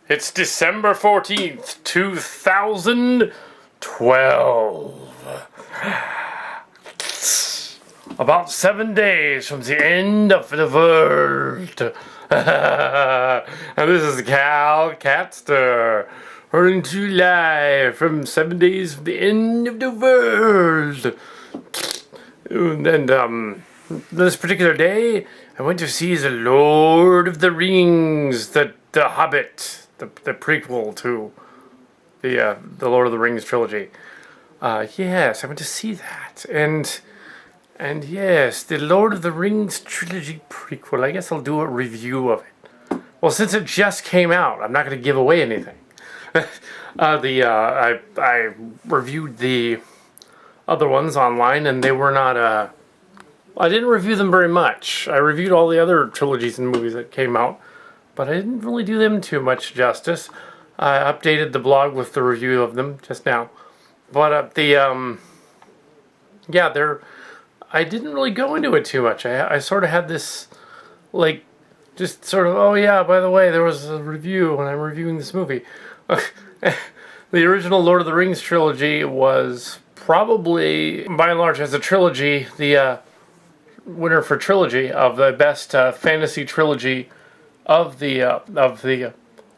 It's December 14th, 2012. About 7 days from the end of the world. And this is Kal Katster, running to you live from 7 days from the end of the world. And this particular day, I went to see The Lord of the Rings, the Hobbit, the prequel to the Lord of the Rings trilogy. Yes, I went to see that, and yes, the Lord of the Rings trilogy prequel. I guess I'll do a review of it. Well, since it just came out, I'm not going to give away anything. I reviewed the other ones online, and they were not. I didn't review them very much. I reviewed all the other trilogies and movies that came out, but I didn't really do them too much justice. I updated the blog with the review of them just now, but I didn't really go into it too much. I sort of had this, like, just sort of, oh yeah, by the way, there was a review when I'm reviewing this movie. The original Lord of the Rings trilogy was probably, by and large, as a trilogy, the winner for trilogy of the best fantasy trilogy of the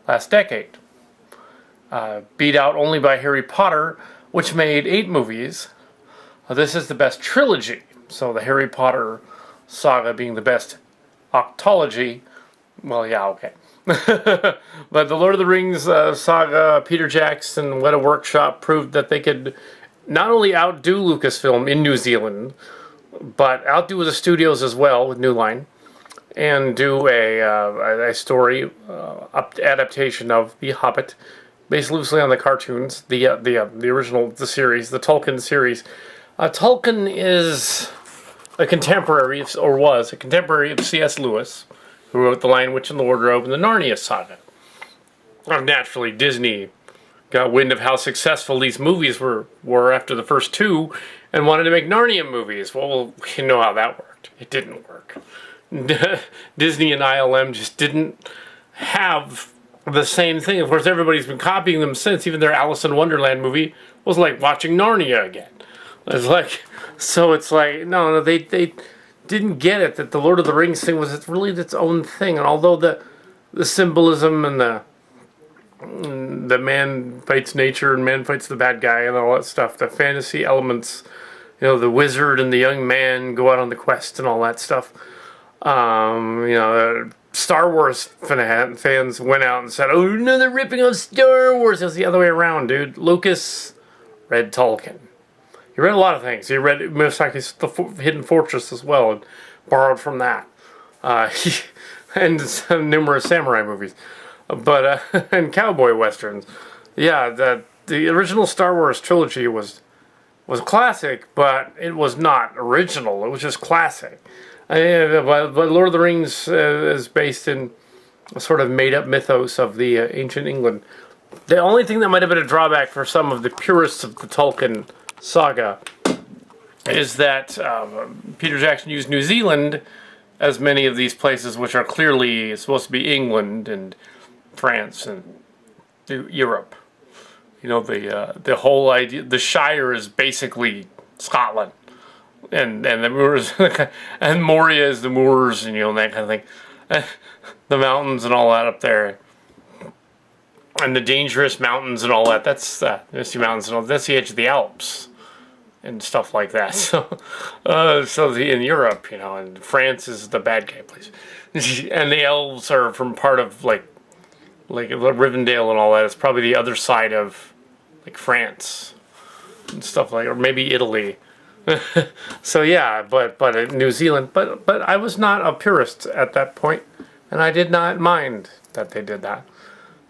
last decade. Beat out only by Harry Potter, which made 8 movies. This is the best trilogy, so the Harry Potter saga being the best octology. Well, yeah, okay. But the Lord of the Rings saga, Peter Jackson led a workshop, proved that they could not only outdo Lucasfilm in New Zealand, but outdo the studios as well with New Line, and do a story adaptation of The Hobbit, based loosely on the cartoons, the original, the series, the Tolkien series. Tolkien is a contemporary, or was a contemporary of C.S. Lewis, who wrote The Lion, Witch, and the Wardrobe and the Narnia saga. Naturally, Disney got wind of how successful these movies were after the first 2, and wanted to make Narnia movies. Well, you know how that worked. It didn't work. Disney and ILM just didn't have the same thing. Of course, everybody's been copying them since. Even their Alice in Wonderland movie was like watching Narnia again. It's like, so it's like, no, they didn't get it, that the Lord of the Rings thing was really its own thing. And although the symbolism and the man fights nature and man fights the bad guy and all that stuff, the fantasy elements, you know, the wizard and the young man go out on the quest and all that stuff. Star Wars fans went out and said, oh no, they're ripping on Star Wars. It was the other way around, dude. Lucas read Tolkien. He read a lot of things. He read Miyazaki's The Hidden Fortress as well, and borrowed from that. And some numerous samurai movies. But and cowboy westerns. Yeah, the original Star Wars trilogy was classic, but it was not original. It was just classic. But Lord of the Rings is based in a sort of made-up mythos of the ancient England. The only thing that might have been a drawback for some of the purists of the Tolkien saga is that Peter Jackson used New Zealand as many of these places, which are clearly supposed to be England and France and Europe. You know, the whole idea, the Shire is basically Scotland, and the Moors, and Moria is the Moors, and that kind of thing, the mountains and all that up there, and the dangerous mountains and all that. That's misty mountains and all. That's the edge of the Alps and stuff like that. So, in Europe, and France is the bad guy place, and the elves are from part of like Rivendell and all that. It's probably the other side of like France and stuff like, or maybe Italy. So yeah, but New Zealand. But I was not a purist at that point, and I did not mind that they did that.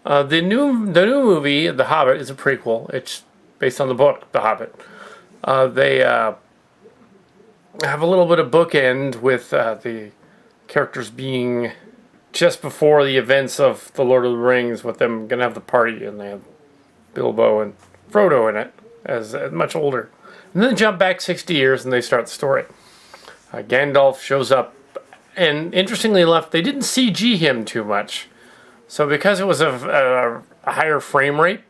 The new movie, The Hobbit, is a prequel. It's based on the book, The Hobbit. They have a little bit of bookend with the characters being just before the events of The Lord of the Rings, with them going to have the party, and they have Bilbo and Frodo in it as much older. And then jump back 60 years and they start the story. Gandalf shows up, and interestingly enough, they didn't CG him too much. So because it was a higher frame rate,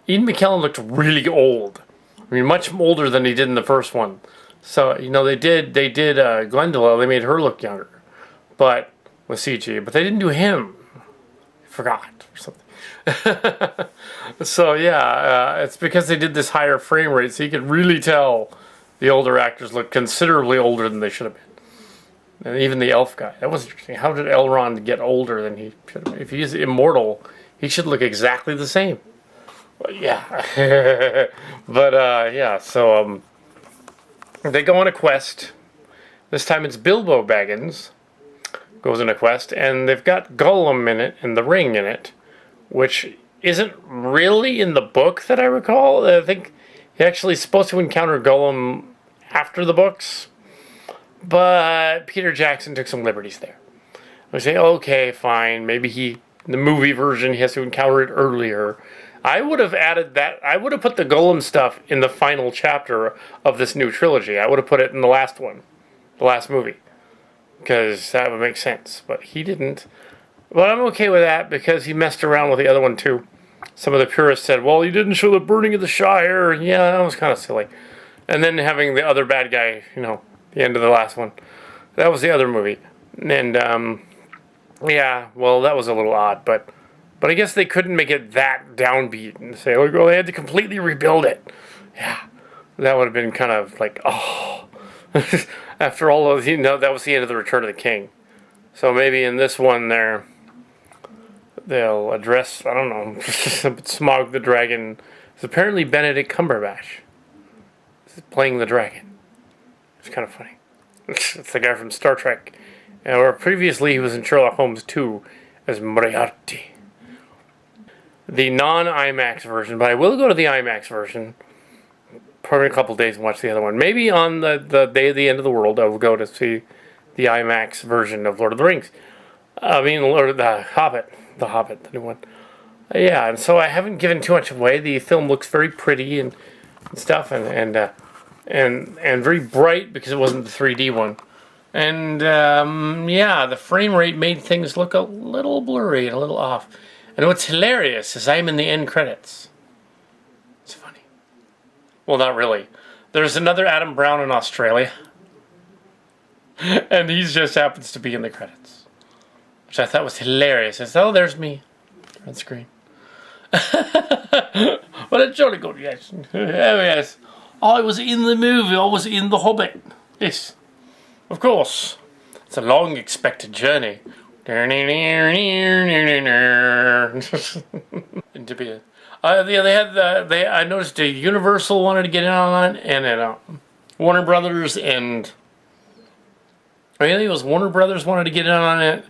Ian McKellen looked really old. I mean, much older than he did in the first one. So, you know, they did Glendale, they made her look younger. But, with CG. But they didn't do him. I forgot, or something. So, yeah, it's because they did this higher frame rate, so you could really tell the older actors look considerably older than they should have been. And even the elf guy. That was interesting. How did Elrond get older than he should have been? If he's immortal, he should look exactly the same. But yeah. But yeah, so they go on a quest. This time it's Bilbo Baggins goes on a quest, and they've got Gollum in it and the ring in it, which isn't really in the book that I recall. I think you're actually supposed to encounter Gollum after the books. But Peter Jackson took some liberties there. I say, okay, fine. Maybe in the movie version, he has to encounter it earlier. I would have added that. I would have put the Golem stuff in the final chapter of this new trilogy. I would have put it in the last one, the last movie, because that would make sense. But he didn't. But I'm okay with that because he messed around with the other one too. Some of the purists said, well, he didn't show the burning of the Shire. Yeah, that was kind of silly. And then having the other bad guy, you know, the end of the last one. That was the other movie. And, yeah, well, that was a little odd, but I guess they couldn't make it that downbeat and say, oh, well, they had to completely rebuild it. Yeah, that would have been kind of like, oh. After all of, you know, that was the end of the Return of the King. So maybe in this one they'll address, I don't know, Smaug the Dragon. It's apparently Benedict Cumberbatch playing the dragon. It's kind of funny. It's the guy from Star Trek. Or previously he was in Sherlock Holmes 2 as Moriarty. The non-IMAX version, but I will go to the IMAX version probably in a couple of days and watch the other one. Maybe on the day of the end of the world I will go to see the IMAX version of Lord of the Rings. I mean, the Hobbit, the new one. Yeah, and so I haven't given too much away. The film looks very pretty and stuff, and very bright because it wasn't the 3D one. And yeah, the frame rate made things look a little blurry and a little off. And what's hilarious is I'm in the end credits. It's funny. Well, not really. There's another Adam Brown in Australia. And he just happens to be in the credits. Which I thought was hilarious. I said, oh, there's me on screen. What a jolly good, yes. Oh, yes. I was in the movie. I was in The Hobbit. Yes. Of course. It's a long expected journey. And to be I noticed Universal wanted to get in on it, and Warner Brothers, and I think it was Warner Brothers wanted to get in on it,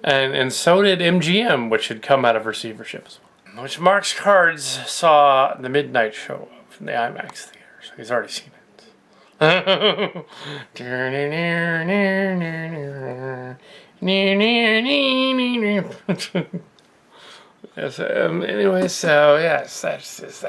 and so did MGM, which had come out of receivership as well. Which Mark's Cards saw the midnight show of in the IMAX theater, so he's already seen it. Yes, anyway, so yes, that exists.